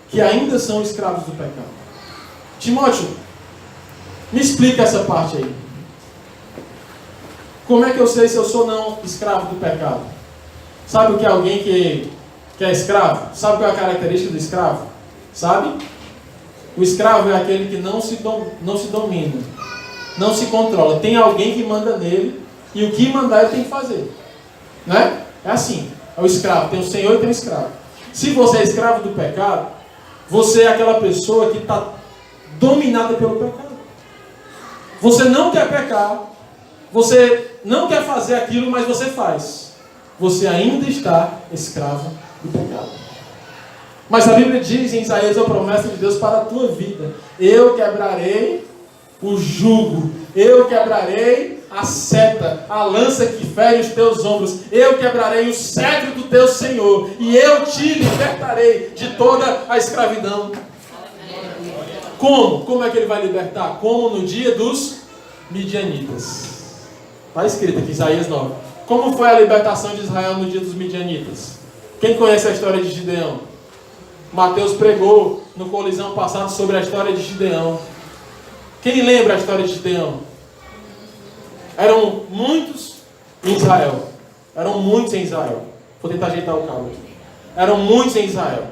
que ainda são escravos do pecado. Timóteo, me explica essa parte aí. Como é que eu sei se eu sou não escravo do pecado? Sabe o que é alguém que é escravo? Sabe qual é a característica do escravo? Sabe? O escravo é aquele que não se domina, não se controla. Tem alguém que manda nele e o que mandar ele tem que fazer. Né? É assim. É o escravo. Tem o senhor e tem o escravo. Se você é escravo do pecado, você é aquela pessoa que está dominada pelo pecado. Você não quer pecar. Você não quer fazer aquilo, mas você faz. Você ainda está escravo do pecado. Mas a Bíblia diz em Isaías a promessa de Deus para a tua vida: eu quebrarei o jugo, eu quebrarei a seta, a lança que fere os teus ombros, eu quebrarei o cetro do teu Senhor, e eu te libertarei de toda a escravidão. Como? Como é que ele vai libertar? Como no dia dos midianitas. Está escrito aqui, Isaías 9. Como foi a libertação de Israel no dia dos midianitas? Quem conhece a história de Gideão? Mateus pregou no colisão passado sobre a história de Gideão. Quem lembra a história de Gideão? Eram muitos em Israel. Eram muitos em Israel. Vou tentar ajeitar o cabo aqui. Eram muitos em Israel.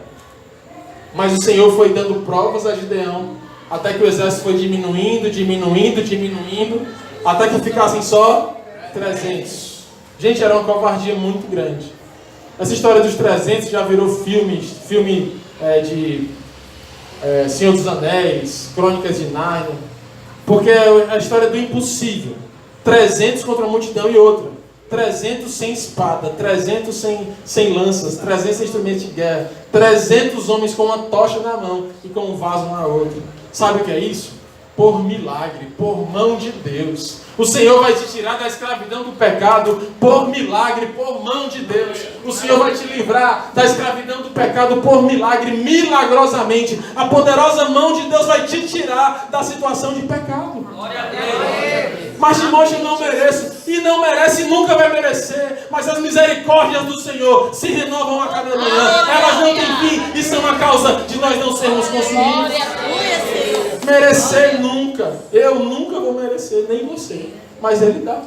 Mas o Senhor foi dando provas a Gideão, até que o exército foi diminuindo, até que ficassem só 300. Gente, era uma covardia muito grande. Essa história dos 300 já virou filme de Senhor dos Anéis, Crônicas de Nárnia, porque é a história do impossível. 300 contra uma multidão e outra. 300 sem espada, 300 sem lanças, 300 instrumentos de guerra, 300 homens com uma tocha na mão e com um vaso na outra. Sabe o que é isso? Por milagre, por mão de Deus. O Senhor vai te tirar da escravidão do pecado por milagre, por mão de Deus. O Senhor vai te livrar da escravidão do pecado por milagre, milagrosamente. A poderosa mão de Deus vai te tirar da situação de pecado. Glória a Deus. Mas Timóteo, não mereço. E não merece e nunca vai merecer. Mas as misericórdias do Senhor se renovam a cada manhã. Elas não têm fim e são a causa de nós não sermos consumidos. Merecer nunca. Eu nunca vou merecer, nem você. Mas Ele dá.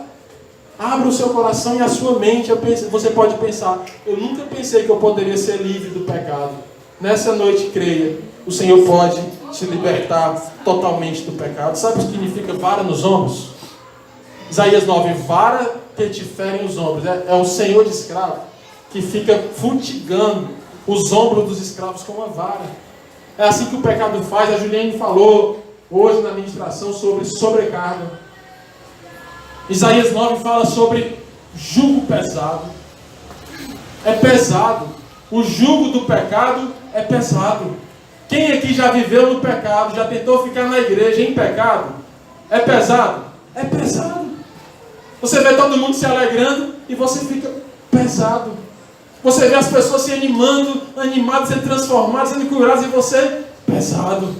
Abra o seu coração e a sua mente. Você pode pensar: eu nunca pensei que eu poderia ser livre do pecado. Nessa noite, creia. O Senhor pode te libertar totalmente do pecado. Sabe o que significa vara nos ombros? Isaías 9, vara que te ferem os ombros. É o senhor de escravo que fica futigando os ombros dos escravos com uma vara. É assim que o pecado faz. A Juliane falou hoje na ministração sobre sobrecarga. Isaías 9 fala sobre jugo pesado. É pesado. O jugo do pecado é pesado. Quem aqui já viveu no pecado, já tentou ficar na igreja em pecado? É pesado? É pesado. Você vê todo mundo se alegrando e você fica pesado. Você vê as pessoas se animando, animadas, sendo transformadas, sendo curadas, e você pesado,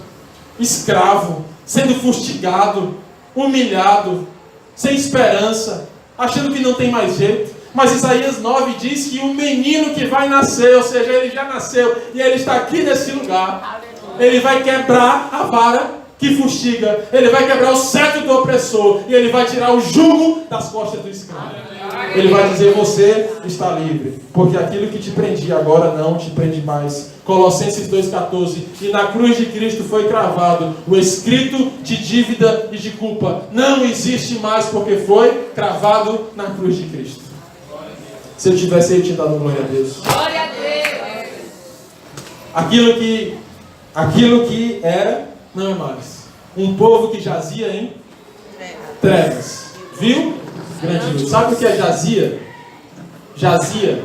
escravo, sendo fustigado, humilhado, sem esperança, achando que não tem mais jeito. Mas Isaías 9 diz que o menino que vai nascer, ou seja, ele já nasceu e ele está aqui nesse lugar, ele vai quebrar a vara que fustiga, ele vai quebrar o cetro do opressor e ele vai tirar o jugo das costas do escravo. Ele vai dizer: você está livre, porque aquilo que te prendia agora não te prende mais. Colossenses 2,14. E na cruz de Cristo foi cravado o escrito de dívida e de culpa. Não existe mais, porque foi cravado na cruz de Cristo. Se eu tivesse aí te dado glória a Deus. Glória a Deus. Aquilo que era, não é mais. Um povo que jazia em trevas. Viu? Grande luz. Sabe o que é jazia? Jazia.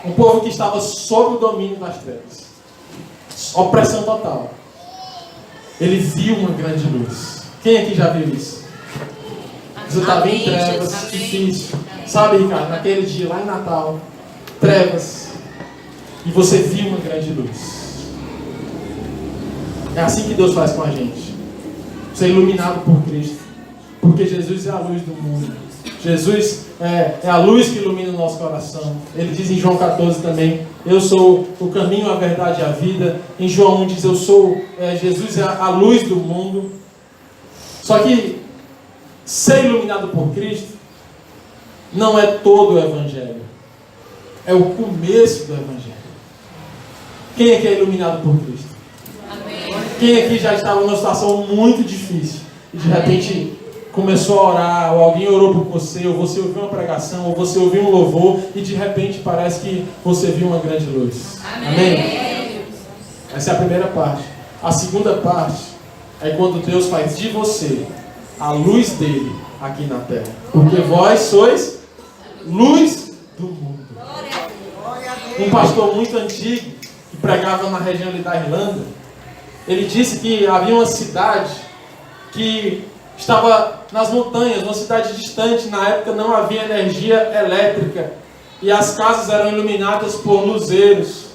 Um povo que estava sob o domínio das trevas. Opressão total. Ele viu uma grande luz. Quem aqui já viu isso? Você estava em trevas, difícil. Sabe, Ricardo, naquele dia lá em Natal, trevas. E você viu uma grande luz. É assim que Deus faz com a gente. Você é iluminado por Cristo. Porque Jesus é a luz do mundo. Jesus é a luz que ilumina o nosso coração. Ele diz em João 14 também: eu sou o caminho, a verdade e a vida. Em João 1 diz: Jesus é a luz do mundo. Só que ser iluminado por Cristo não é todo o Evangelho. É o começo do Evangelho. Quem é que é iluminado por Cristo? Amém. Quem aqui já estava numa situação muito difícil e de repente começou a orar, ou alguém orou por você, ou você ouviu uma pregação, ou você ouviu um louvor, e de repente parece que você viu uma grande luz. Amém? Essa é a primeira parte. A segunda parte é quando Deus faz de você a luz dele aqui na terra. Porque vós sois luz do mundo. Um pastor muito antigo, que pregava na região ali da Irlanda, ele disse que havia uma cidade que estava nas montanhas, uma cidade distante. Na época não havia energia elétrica e as casas eram iluminadas por luzeiros.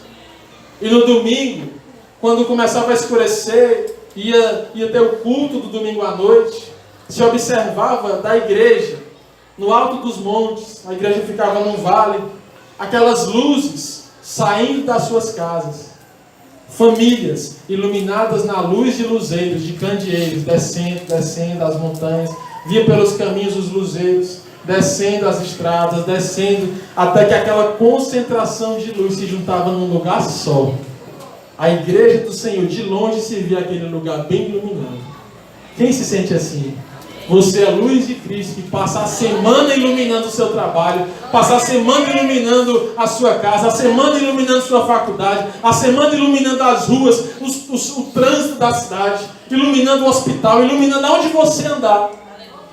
E no domingo, quando começava a escurecer, ia ter o culto do domingo à noite, se observava da igreja, no alto dos montes, a igreja ficava num vale, aquelas luzes saindo das suas casas. Famílias iluminadas na luz de luzeiros, de candeeiros, descendo as montanhas, via pelos caminhos os luzeiros, descendo as estradas, descendo, até que aquela concentração de luz se juntava num lugar só. A igreja do Senhor, de longe se via aquele lugar bem iluminado. Quem se sente assim? Você é a luz de Cristo, que passa a semana iluminando o seu trabalho, passa a semana iluminando a sua casa, a semana iluminando a sua faculdade, a semana iluminando as ruas, o trânsito da cidade, iluminando o hospital, iluminando aonde você andar.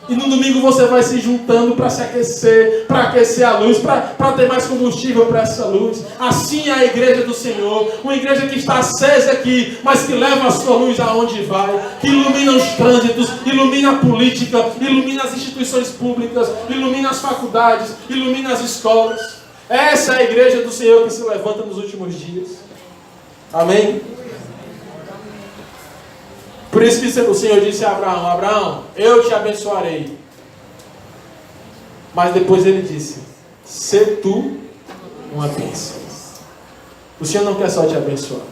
E no domingo você vai se juntando para se aquecer, para aquecer a luz, para ter mais combustível para essa luz. Assim é a igreja do Senhor, uma igreja que está acesa aqui, mas que leva a sua luz aonde vai, que ilumina os trânsitos, ilumina a política, ilumina as instituições públicas, ilumina as faculdades, ilumina as escolas. Essa é a igreja do Senhor que se levanta nos últimos dias. Amém? Por isso que o Senhor disse a Abraão: Abraão, eu te abençoarei. Mas depois ele disse: sê tu uma bênção. O Senhor não quer só te abençoar.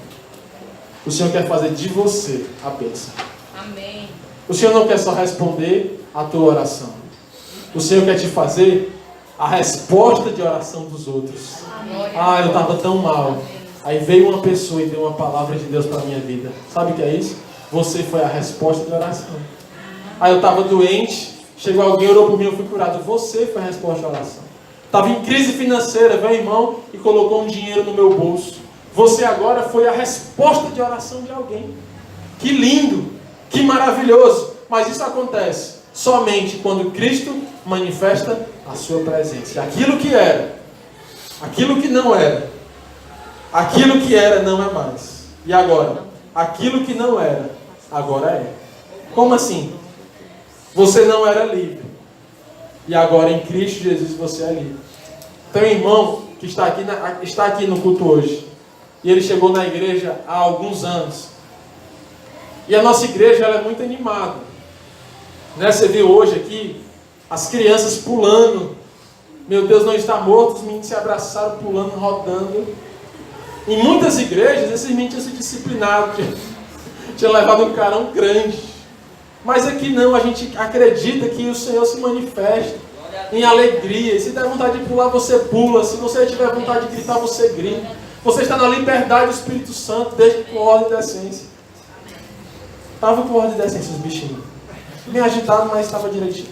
O Senhor quer fazer de você a bênção. Amém. O Senhor não quer só responder a tua oração. O Senhor quer te fazer a resposta de oração dos outros. Ah, eu estava tão mal. Aí veio uma pessoa e deu uma palavra de Deus para a minha vida. Sabe o que é isso? Você foi a resposta de oração. Aí eu estava doente, chegou alguém, orou por mim, eu fui curado. Você foi a resposta da oração. Estava em crise financeira, veio o irmão e colocou um dinheiro no meu bolso. Você agora foi a resposta de oração de alguém. Que lindo, que maravilhoso. Mas isso acontece somente quando Cristo manifesta a sua presença. Aquilo que era, aquilo que não era, aquilo que era não é mais. E agora? Aquilo que não era, agora é. Como assim? Você não era livre. E agora em Cristo Jesus você é livre. Tem um irmão que está aqui no culto hoje. E ele chegou na igreja há alguns anos. E a nossa igreja ela é muito animada. Né? Você viu hoje aqui as crianças pulando. Meu Deus, não está morto. Os meninos se abraçaram, pulando, rodando. Em muitas igrejas, esses meninos tinham se disciplinado, tinham levado um carão grande. Mas aqui não, a gente acredita que o Senhor se manifesta em alegria. E se der vontade de pular, você pula. Se você tiver vontade de gritar, você grita. Você está na liberdade do Espírito Santo, desde com ordem e decência. Estava com ordem e decência os bichinhos. Bem agitado, mas estava direitinho.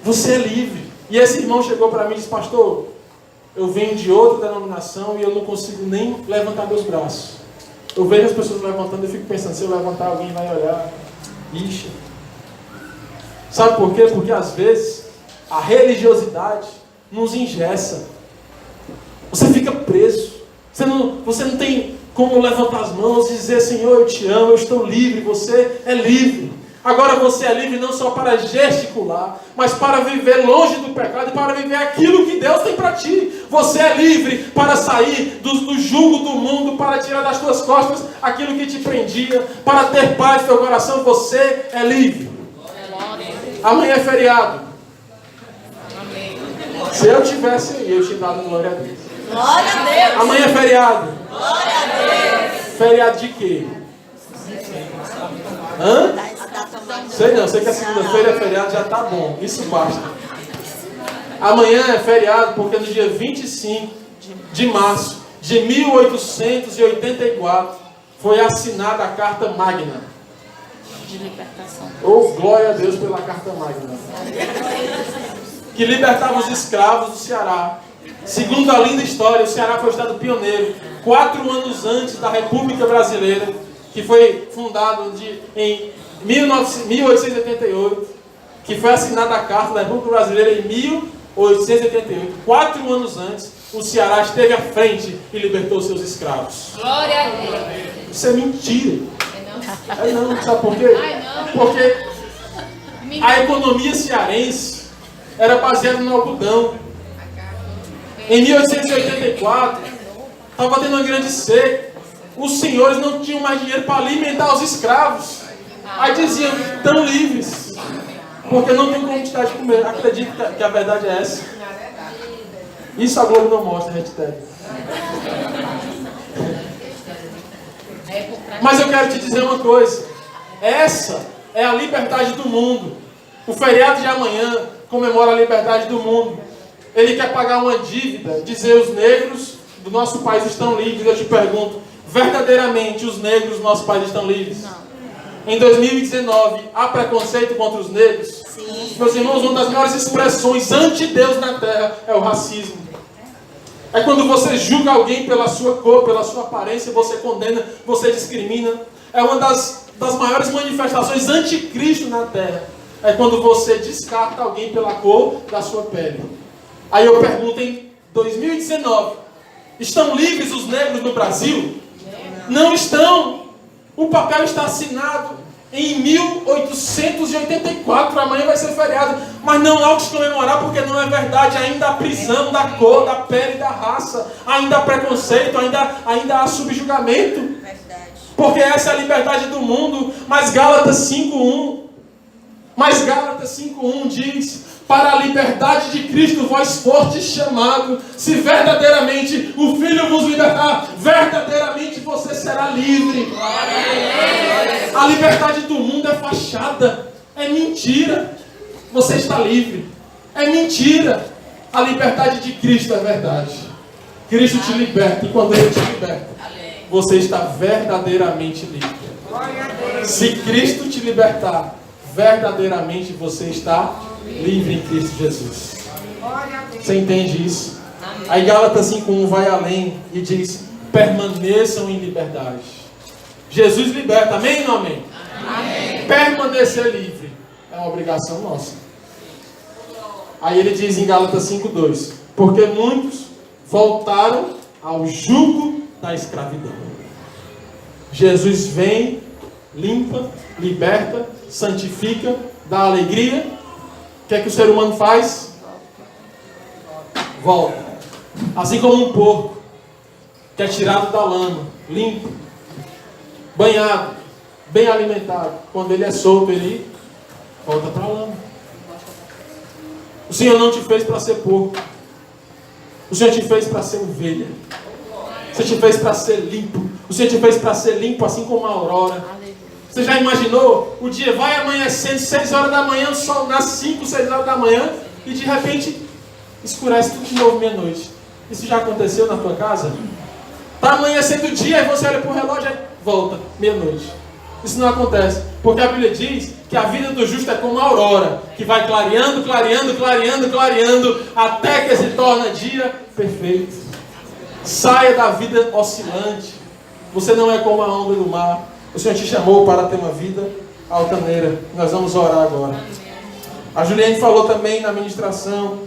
Você é livre. E esse irmão chegou para mim e disse: pastor, eu venho de outra denominação e eu não consigo nem levantar meus braços. Eu vejo as pessoas levantando e fico pensando, se eu levantar alguém vai olhar. Ixi. Sabe por quê? Porque às vezes a religiosidade nos engessa. Você fica preso. Você não tem como levantar as mãos e dizer: Senhor, eu te amo, eu estou livre. Você é livre. Agora você é livre não só para gesticular, mas para viver longe do pecado e para viver aquilo que Deus tem para ti. Você é livre para sair do jugo do mundo, para tirar das tuas costas aquilo que te prendia, para ter paz no teu coração. Você é livre. Amanhã é feriado. Se eu tivesse aí, eu te dado glória a Deus. Glória a Deus. Amanhã é feriado. Glória a Deus. Feriado de quê? Hã? Sei não, sei que a segunda-feira é feriado, já tá bom. Isso basta. Amanhã é feriado porque no dia 25 de março de 1884 foi assinada a Carta Magna. De libertação. Oh, glória a Deus pela Carta Magna. Que libertava os escravos do Ceará. Segundo a linda história, o Ceará foi o estado pioneiro 4 anos antes da República Brasileira, que foi fundado em 1888, que foi assinada a Carta da República Brasileira em 1888. 4 anos antes, o Ceará esteve à frente e libertou seus escravos. Glória a Deus. Isso é mentira. É não. Não, sabe por quê? Ai, não. Porque a economia cearense era baseada no algodão. Em 1884, estava tendo uma grande seca. Os senhores não tinham mais dinheiro para alimentar os escravos. Aí diziam: estão livres, porque não tem como de comer. Acredito que a verdade é essa. Isso a Globo não mostra, hashtag. Mas eu quero te dizer uma coisa. Essa é a liberdade do mundo. O feriado de amanhã comemora a liberdade do mundo. Ele quer pagar uma dívida, dizer: os negros do nosso país estão livres. Eu te pergunto, verdadeiramente os negros do nosso país estão livres? Não. Em 2019, há preconceito contra os negros? Sim. Meus irmãos, uma das maiores expressões anti-Deus na terra é o racismo. É quando você julga alguém pela sua cor, pela sua aparência, você condena, você discrimina. É uma das maiores manifestações anticristo na terra. É quando você descarta alguém pela cor da sua pele. Aí eu pergunto, em 2019, estão livres os negros no Brasil? Não estão. O papel está assinado em 1884. Amanhã vai ser feriado. Mas não há o que se comemorar, porque não é verdade. Ainda há prisão da cor, da pele e da raça. Ainda há preconceito, ainda há subjugamento. Verdade. Porque essa é a liberdade do mundo. Mas Gálatas 5:1 diz: para a liberdade de Cristo vós fostes chamado. Se verdadeiramente o Filho vos libertar, verdadeiramente você será livre. A liberdade do mundo é fachada, é mentira. Você está livre, é mentira. A liberdade de Cristo é verdade. Cristo te liberta, e quando Ele te liberta, você está verdadeiramente livre. Se Cristo te libertar, verdadeiramente você está livre em Cristo Jesus. Você entende isso? Aí Gálatas 5:1 vai além e diz: permaneçam em liberdade. Jesus liberta, amém ou não amém? Amém. Permanecer livre é uma obrigação nossa. Aí ele diz em Gálatas 5:2: porque muitos voltaram ao jugo da escravidão. Jesus vem, limpa, liberta, santifica, dá alegria. O que é que o ser humano faz? Volta. Assim como um porco que é tirado da lama, limpo, banhado, bem alimentado. Quando ele é solto, ele volta para a lama. O Senhor não te fez para ser porco. O Senhor te fez para ser ovelha. O Senhor te fez para ser limpo. O Senhor te fez para ser limpo, assim como a aurora. Você já imaginou? O dia vai amanhecendo, 6 horas da manhã, o sol nasce 5, 6 horas da manhã, e de repente escurece tudo de novo meia-noite. Isso já aconteceu na tua casa? Está amanhecendo o dia, aí você olha para o relógio e volta, meia-noite. Isso não acontece, porque a Bíblia diz que a vida do justo é como a aurora, que vai clareando, clareando, clareando, clareando, até que se torna dia perfeito. Saia da vida oscilante. Você não é como a onda do mar. O Senhor te chamou para ter uma vida altaneira. Nós vamos orar agora. A Juliane falou também na ministração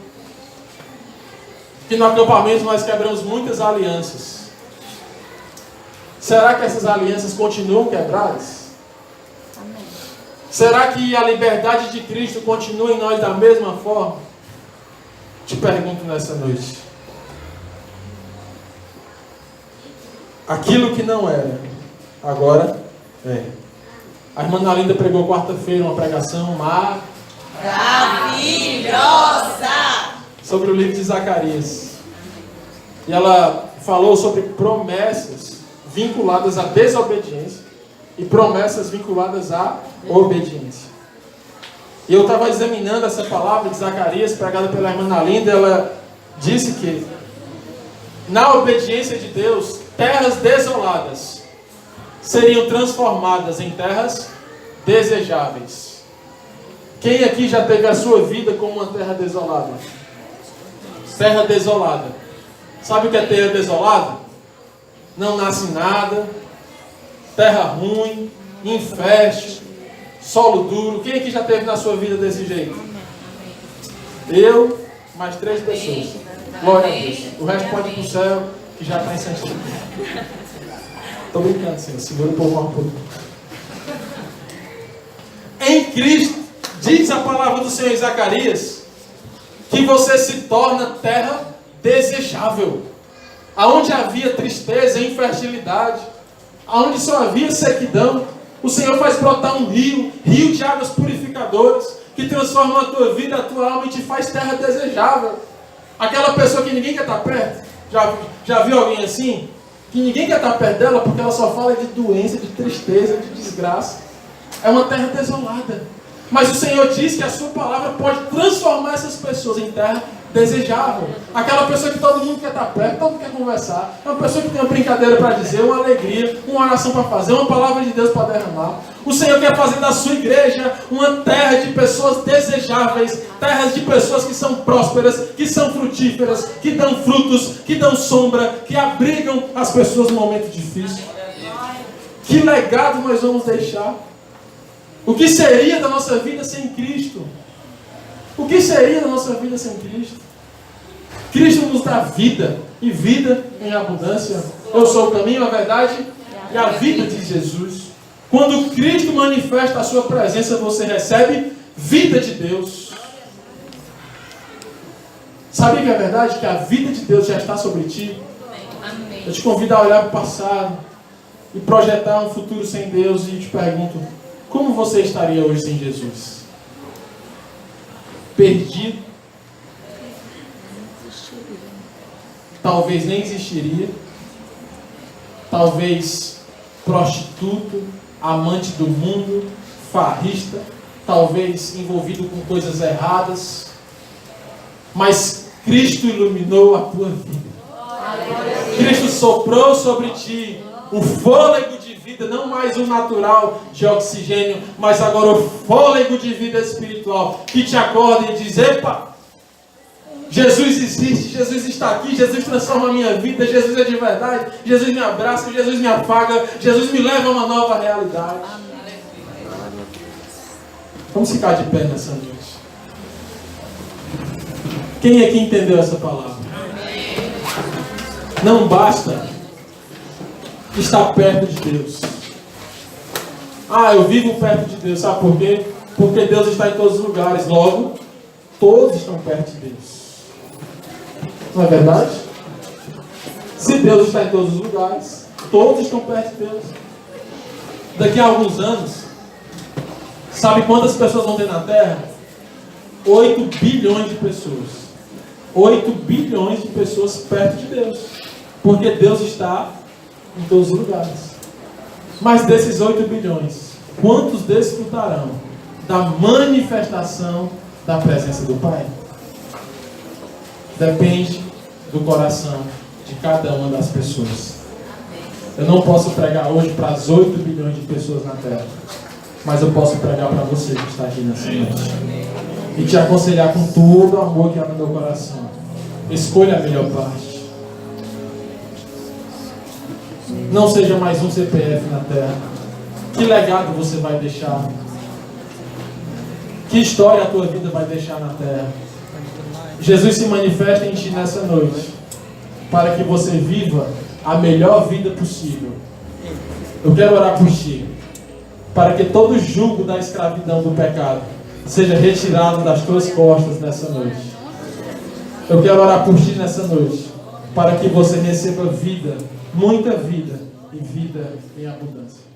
que no acampamento nós quebramos muitas alianças. Será que essas alianças continuam quebradas? Amém. Será que a liberdade de Cristo continua em nós da mesma forma? Te pergunto nessa noite. Aquilo que não era, agora é. A irmã Nalinda pregou quarta-feira uma pregação maravilhosa sobre o livro de Zacarias. E ela falou sobre promessas vinculadas à desobediência e promessas vinculadas à obediência. E eu estava examinando essa palavra de Zacarias, pregada pela irmã Nalinda. Ela disse que na obediência de Deus, terras desoladas seriam transformadas em terras desejáveis. Quem aqui já teve a sua vida como uma terra desolada? Terra desolada. Sabe o que é terra desolada? Não nasce nada, terra ruim, infértil, solo duro. Quem aqui já teve na sua vida desse jeito? Eu, mais 3 pessoas. Glória a Deus. O resto pode ir para o céu, que já está em santidade. Estou brincando, Senhor. Segura um pouco mais um pouco. Em Cristo, diz a palavra do Senhor em Zacarias, que você se torna terra desejável. Aonde havia tristeza e infertilidade, aonde só havia sequidão, o Senhor faz brotar um rio de águas purificadoras, que transforma a tua vida, a tua alma e te faz terra desejável. Aquela pessoa que ninguém quer estar perto. Já viu alguém assim? Que ninguém quer estar perto dela porque ela só fala de doença, de tristeza, de desgraça. É uma terra desolada. Mas o Senhor diz que a sua palavra pode transformar essas pessoas em terra desejável. Aquela pessoa que todo mundo quer estar perto, todo mundo quer conversar. É uma pessoa que tem uma brincadeira para dizer, uma alegria, uma oração para fazer, uma palavra de Deus para derramar. O Senhor quer fazer da sua igreja uma terra de pessoas desejáveis, terras de pessoas que são prósperas, que são frutíferas, que dão frutos, que dão sombra, que abrigam as pessoas no momento difícil. Que legado nós vamos deixar? O que seria da nossa vida sem Cristo? O que seria da nossa vida sem Cristo? Cristo nos dá vida, e vida em abundância. Eu sou o caminho, a verdade e a vida de Jesus. Quando Cristo manifesta a sua presença, você recebe vida de Deus. Sabia que é verdade? Que a vida de Deus já está sobre ti? Amém. Eu te convido a olhar para o passado e projetar um futuro sem Deus e te pergunto, como você estaria hoje sem Jesus? Perdido? Talvez nem existiria. Talvez prostituto, amante do mundo, farrista, talvez envolvido com coisas erradas. Mas Cristo iluminou a tua vida. Cristo soprou sobre ti o fôlego de vida, não mais o natural de oxigênio, mas agora o fôlego de vida espiritual, que te acorda e diz, epa, Jesus existe, Jesus está aqui, Jesus transforma a minha vida, Jesus é de verdade, Jesus me abraça, Jesus me afaga, Jesus me leva a uma nova realidade. Vamos ficar de pé nessa noite. Quem aqui entendeu essa palavra? Não basta estar perto de Deus. Eu vivo perto de Deus. Sabe por quê? Porque Deus está em todos os lugares. Logo, todos estão perto de Deus. Não é verdade? Se Deus está em todos os lugares, todos estão perto de Deus. Daqui a alguns anos, sabe quantas pessoas vão ter na Terra? 8 bilhões de pessoas. 8 bilhões de pessoas perto de Deus. Porque Deus está em todos os lugares. Mas desses 8 bilhões, quantos desfrutarão da manifestação da presença do Pai? Depende do coração de cada uma das pessoas. Eu não posso pregar hoje para as 8 bilhões de pessoas na Terra, mas eu posso pregar para você que está aqui nessa noite e te aconselhar com todo o amor que há no meu coração. Escolha a melhor parte. Não seja mais um CPF na Terra. Que legado você vai deixar Que história a tua vida vai deixar na terra? Jesus se manifesta em ti nessa noite, para que você viva a melhor vida possível. Eu quero orar por ti, para que todo jugo da escravidão do pecado seja retirado das tuas costas nessa noite. Eu quero orar por ti nessa noite, para que você receba vida, muita vida e vida em abundância.